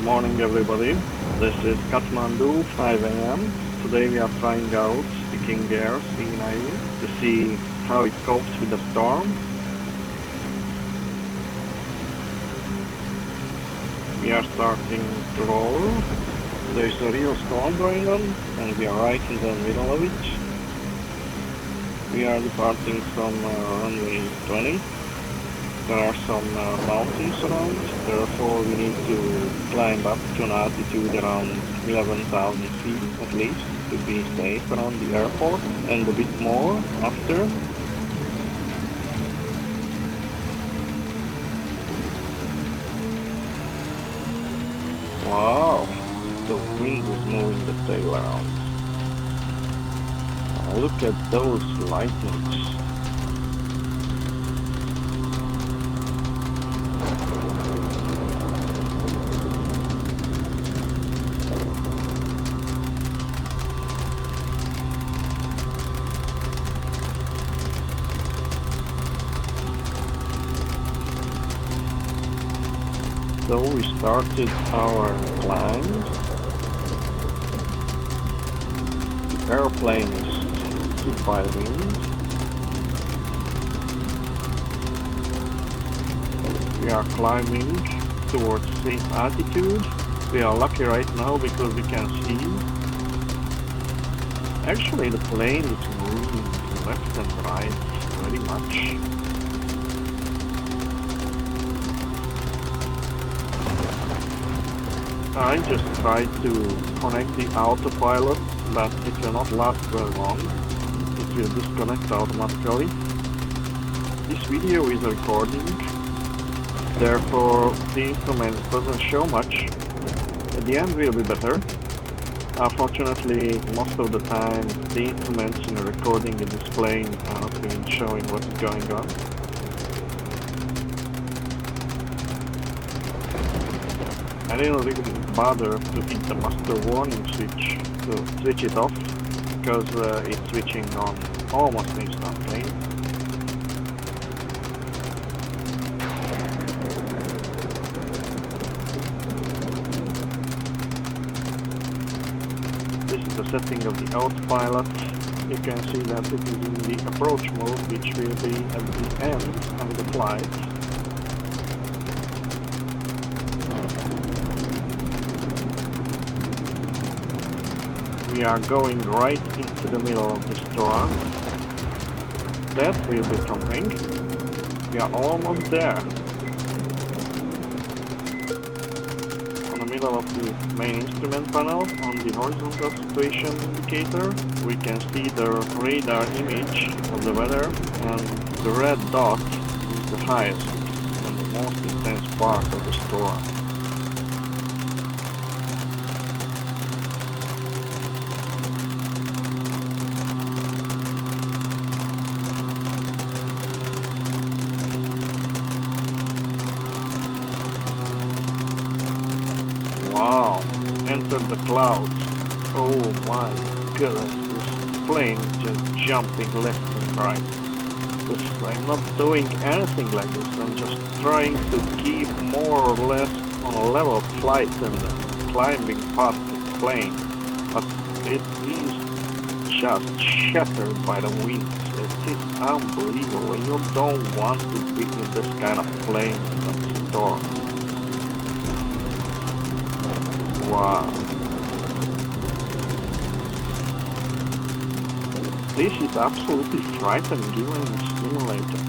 morning everybody. This is Kathmandu, 5 a.m. Today we are trying out the King Air C90 to see how it copes with the storm. We are starting to roll. There's a real storm going on and we are right in the middle of it. We are departing from runway 20. There are some mountains around, therefore we need to climb up to an altitude around 11,000 feet at least to be safe around the airport, and a bit more after. Wow, the wind is moving the tail around. Look at those lightnings. So we started our climb. The airplane is hit by wind. We are climbing towards safe altitude. We are lucky right now because we can see. Actually, the plane is moving left and right very much. I just tried to connect the autopilot, but it will not last very long. It will disconnect automatically. This video is recording, therefore the instrument doesn't show much. At the end will be better. Unfortunately, most of the time the instruments in the recording in this plane are not even showing what is going on. I didn't really bother to hit the master warning switch to switch it off, because it's switching on almost instantly. This is the setting of the autopilot. You can see that it is in the approach mode, which will be at the end of the flight. We are going right into the middle of the storm. That will be something. We are almost there. On the middle of the main instrument panel, on the horizontal situation indicator, we can see the radar image of the weather, and the red dot is the highest and the most intense part of the storm. Wow, entered the clouds. Oh my goodness, this plane is just jumping left and right. I'm not doing anything like this, I'm just trying to keep more or less on a level flight and climbing past the plane. But it is just shattered by the winds. It is unbelievable. You don't want to be in this kind of plane in a storm. Wow. This is absolutely frightening even in a simulator.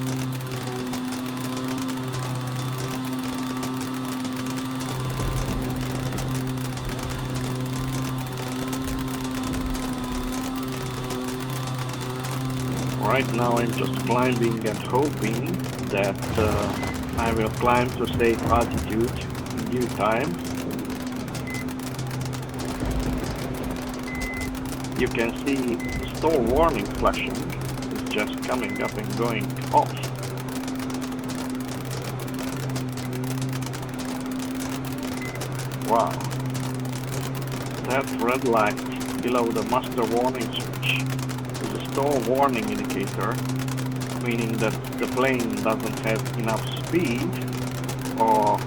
Right now I'm just climbing and hoping that I will climb to safe altitude in due time. You can see the storm warning flashing is just coming up and going off. Wow. That red light below the master warning switch is a storm warning indicator, meaning that the plane doesn't have enough speed or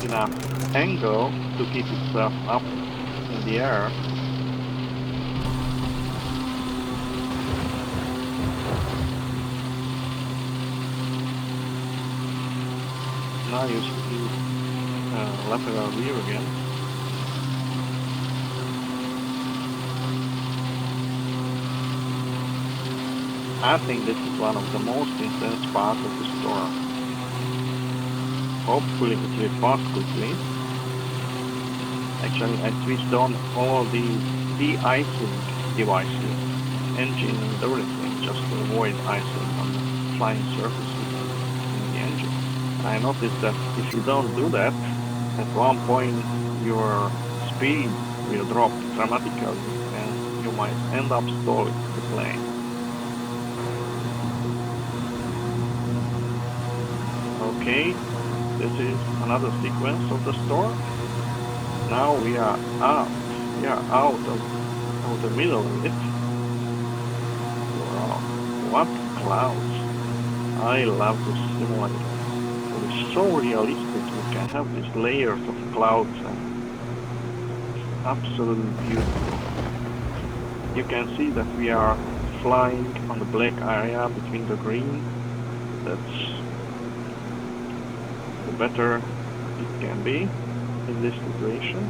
enough angle to keep itself up in the air. Now you see lateral rear again. I think this is one of the most intense parts of the storm. Hopefully it will pass quickly. Actually, I switched on all the de-icing devices, engine and everything, just to avoid icing on the flying surfaces in the engine. I noticed that if you don't do that, at one point your speed will drop dramatically and you might end up stalling the plane. Okay, this is another sequence of the storm. Now we are out. We are out of the middle of it. Wow, what clouds! I love this simulator. It is so realistic. You can have these layers of clouds and it's absolutely beautiful. You can see that we are flying on the black area between the green. That's the better it can be in this situation.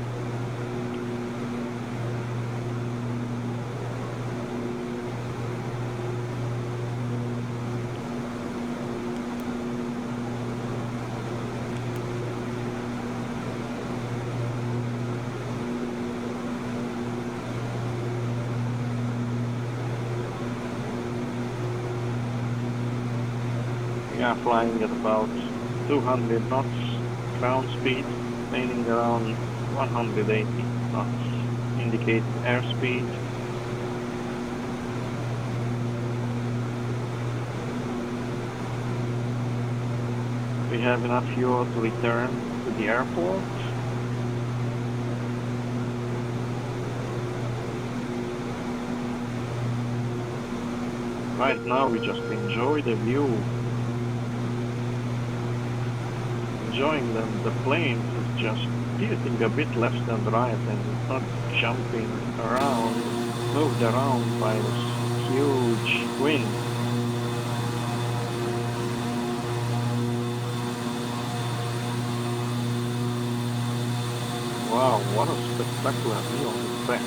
We are flying at about 200 knots ground speed, landing around 180 knots, indicate airspeed. We have enough fuel to return to the airport. Right now we just enjoy the view. Enjoying the plane is just tilting a bit left and right and not jumping around, moved around by this huge wind. Wow, what a spectacular view on the back.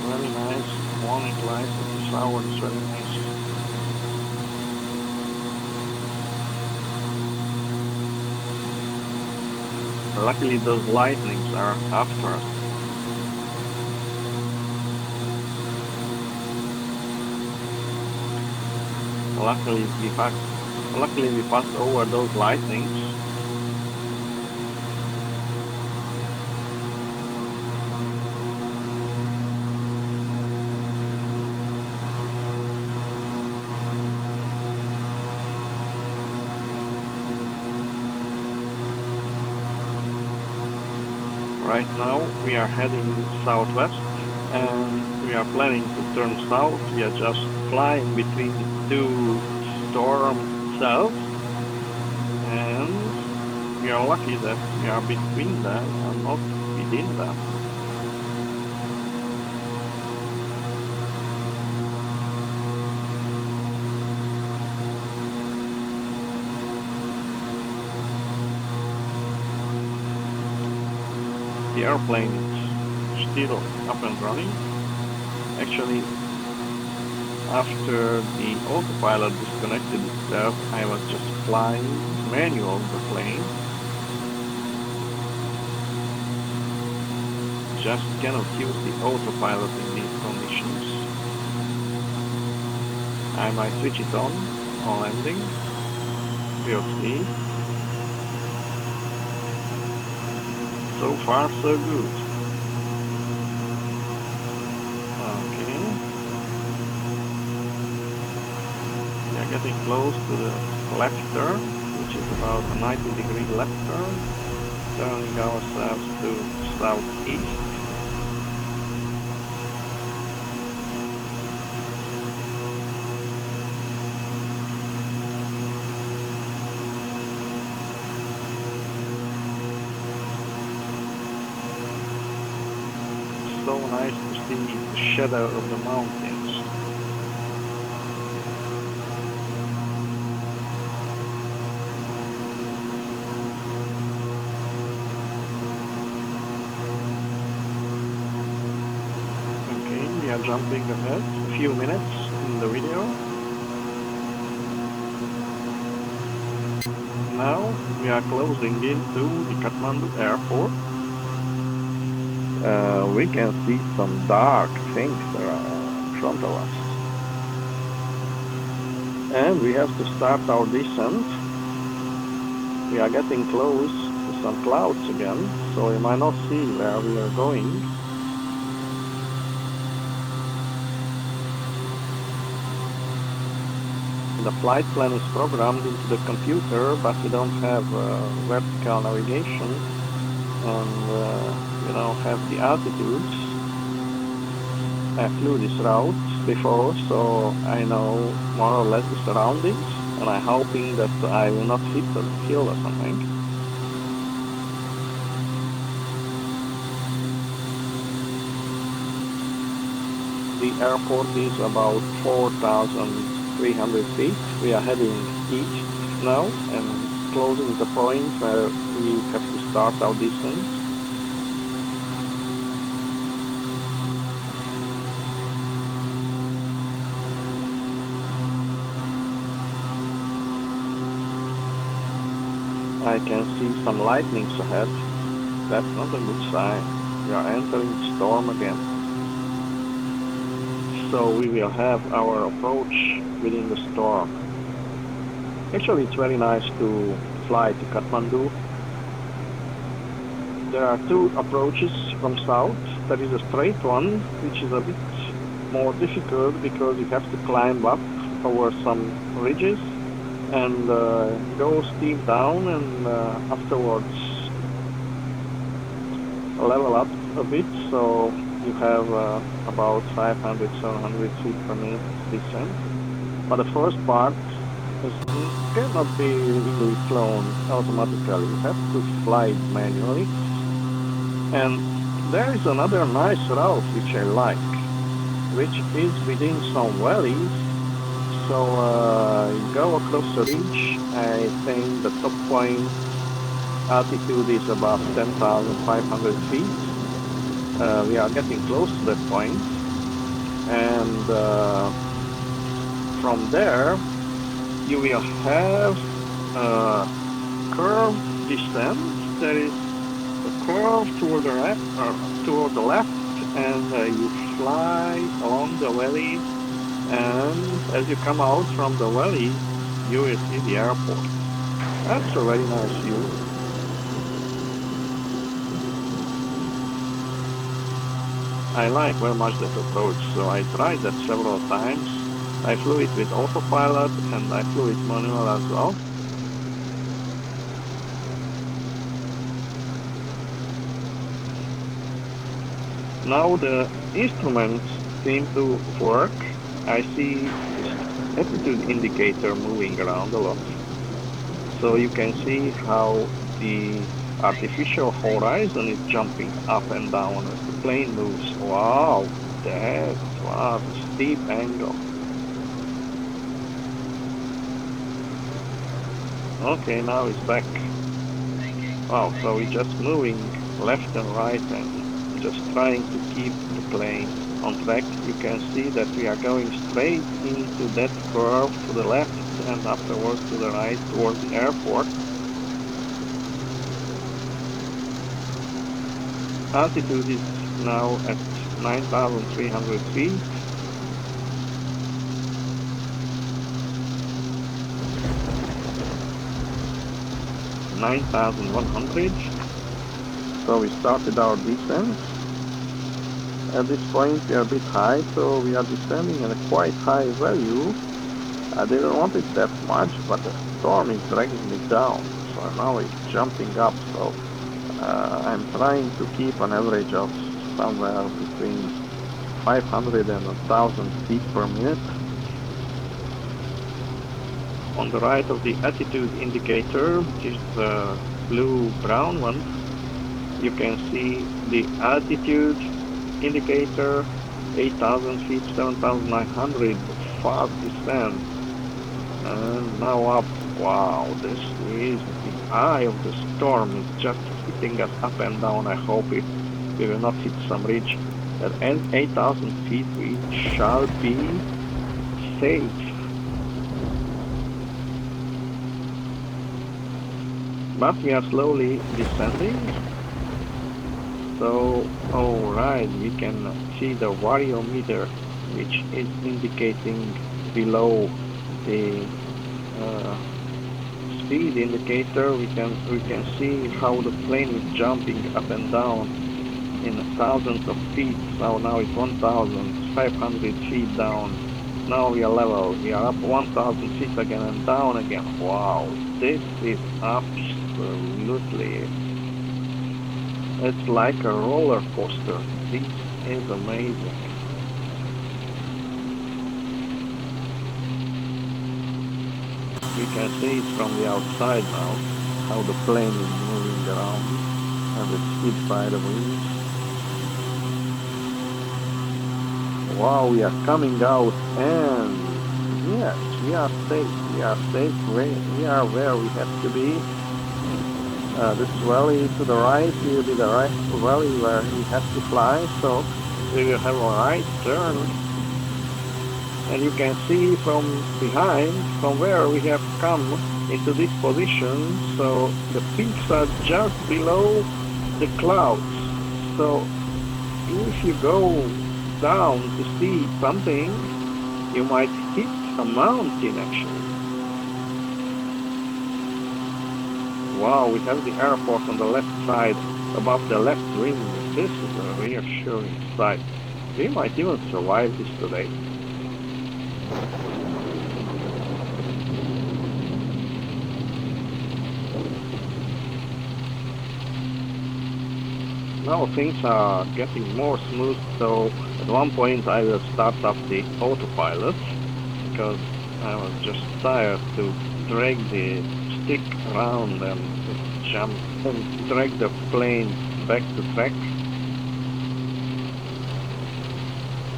Very nice morning light with the shower is very nice. Luckily those lightnings are after us. Luckily we passed over those lightnings. Right now we are heading southwest and we are planning to turn south. We are just flying between the two storm cells and we are lucky that we are between them and not within them. The airplane is still up and running. Actually, after the autopilot disconnected itself, I was just flying manual the plane. Just cannot use the autopilot in these conditions. I might switch it on landing. We'll see. So far, so good. Okay. We are getting close to the left turn, which is about a 90-degree left turn. Turning ourselves to southeast. so nice to see the shadow of the mountains. Okay, we are jumping ahead a few minutes in the video. Now we are closing into the Kathmandu airport. We can see some dark things around in front of us. And we have to start our descent. We are getting close to some clouds again, so you might not see where we are going. The flight plan is programmed into the computer, but we don't have vertical navigation, and we don't have the altitudes. I flew this route before, so I know more or less the surroundings, and I'm hoping that I will not hit a hill or something. The airport is about 4,300 feet. We are heading east now and closing the point where we have to start our descent. I can see some lightnings ahead. That's not a good sign. We are entering storm again. So we will have our approach within the storm. Actually, it's very nice to fly to Kathmandu. There are two approaches from south. There is a straight one, which is a bit more difficult because you have to climb up over some ridges and go steep down, and afterwards level up a bit, so you have about 500, 700 feet per minute descent. But the first part cannot be really flown automatically. You have to fly it manually. And there is another nice route which I like, which is within some valleys. So you go across the ridge. I think the top point altitude is about 10,500 feet. We are getting close to that point, and from there you will have a curved descent. There is a curve toward the left, and you fly along the valley, and as you come out from the valley you will see the airport. That's a very nice view. I like very much that approach, so I tried that several times. I flew it with autopilot and I flew it manual as well. Now the instruments seem to work. I see this altitude indicator moving around a lot. So you can see how the artificial horizon is jumping up and down as the plane moves. Wow, that was a steep angle. Okay, now it's back. Wow, so we're just moving left and right and just trying to keep the plane on track. You can see that we are going straight into that curve to the left and afterwards to the right towards the airport. Altitude is now at 9,300 feet. (9,100). So we started our descent. At this point we are a bit high, so we are descending at a quite high value. I didn't want it that much, but the storm is dragging me down, so now it's jumping up. So I'm trying to keep an average of somewhere between 500 and 1,000 feet per minute. On the right of the attitude indicator, which is the blue-brown one, you can see the altitude indicator 8,000 feet, 7,900, fast descent. And now up. Wow, this is the eye of the storm. It's just hitting us up and down. I hope we will not hit some ridge. At 8,000 feet we shall be safe. But we are slowly descending. So, alright, we can see the variometer, which is indicating below the speed indicator. We can see how the plane is jumping up and down in thousands of feet. So now it's 1,500 feet down. Now we are level. We are up 1,000 feet again and down again. Wow, this is absolutely, it's like a roller coaster. This is amazing. We can see it from the outside now, how the plane is moving around and it's hit by the winds. Wow, we are coming out, and yes, we are safe. We are safe. We are where we have to be. This valley to the right will be the right valley where we have to fly, so we will have a right turn. And you can see from behind, from where we have come into this position, so the peaks are just below the clouds. So if you go down to see something, you might hit a mountain actually. Wow, we have the airport on the left side, above the left rim. This is a reassuring sight. We might even survive this today. Now things are getting more smooth, so at one point I will start up the autopilot, because I was just tired to drag the stick around and jump and drag the plane back to track.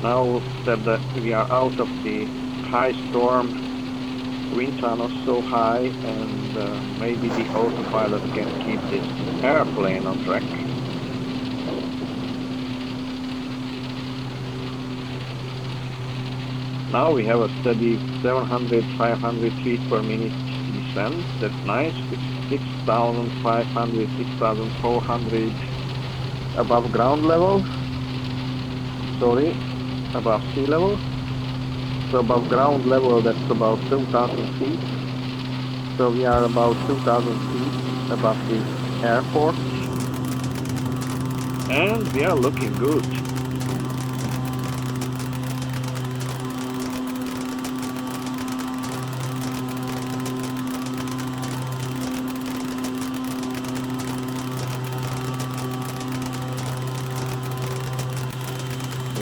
Now that we are out of the high storm, winds are not so high, and maybe the autopilot can keep this airplane on track. Now we have a steady 700, 500 feet per minute descent. That's nice. It's 6,500, 6,400 above ground level. Sorry, above sea level. So above ground level, that's about 2,000 feet. So we are about 2,000 feet above the airport. And we are looking good.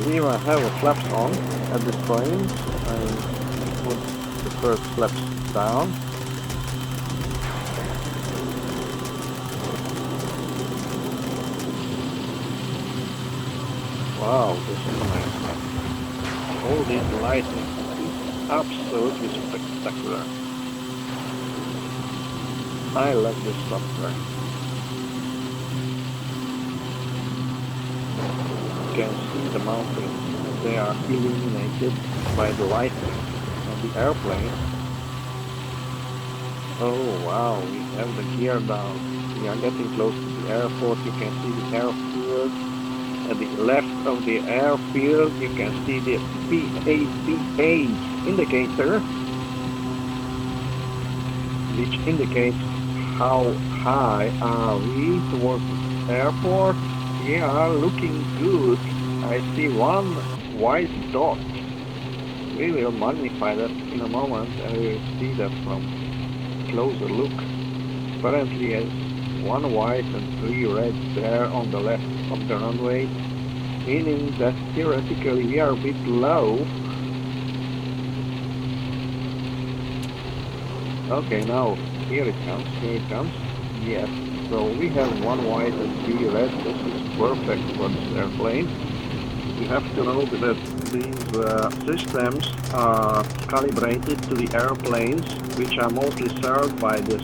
We even have a flaps on at this point. I put the first flaps down. Wow, this is amazing. All this lighting is absolutely spectacular. I love this software. You can see the mountains. They are illuminated by the lighting of the airplane. Oh wow, we have the gear down. We are getting close to the airport. You can see the airfield. At the left of the airfield, you can see the PAPA indicator, which indicates how high are we towards the airport. We are looking good. I see one white dot. We will magnify that in a moment and we will see that from closer look. Apparently it's one white and three reds there on the left of the runway, meaning that theoretically we are a bit low. Okay, now here it comes. Yes, so we have one white and three red. This is perfect for this airplane. You have to know that these systems are calibrated to the airplanes which are mostly served by this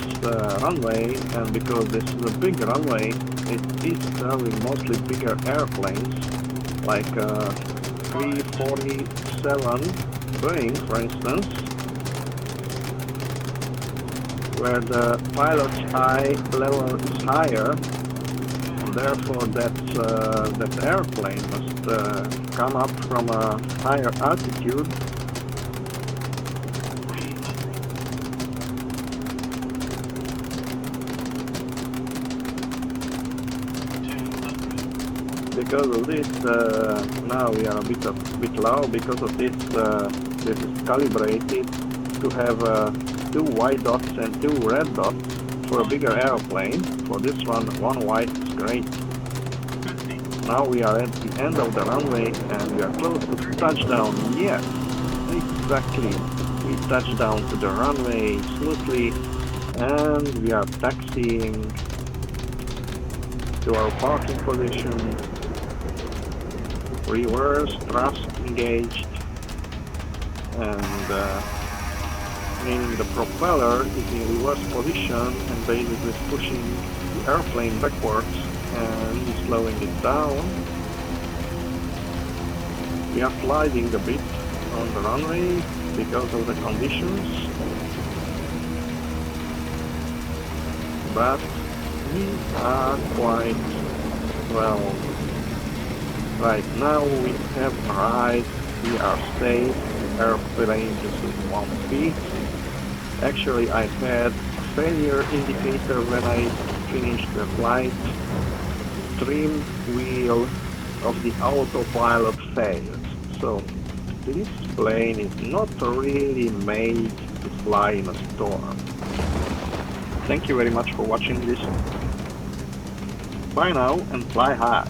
runway, and because this is a big runway, it is serving mostly bigger airplanes like 347 Boeing, for instance, where the pilot's eye level is higher. Therefore, that airplane must come up from a higher altitude. Because of this, now we are a bit low. Because of this, this is calibrated to have 2 white dots and 2 red dots for a bigger airplane. For this one white is great. Now we are at the end of the runway and we are close to touchdown. Yes, exactly. We touch down to the runway smoothly and we are taxiing to our parking position. Reverse thrust engaged, and meaning the propeller is in reverse position and basically pushing the airplane backwards and slowing it down. We are sliding a bit on the runway because of the conditions, but we are quite well. Right now we have arrived, we are safe, the airplane is at 1 speed. Actually I had a failure indicator when I finished the flight. Trim wheel of the autopilot failed. So this plane is not really made to fly in a storm. Thank you very much for watching this. Bye now and fly high.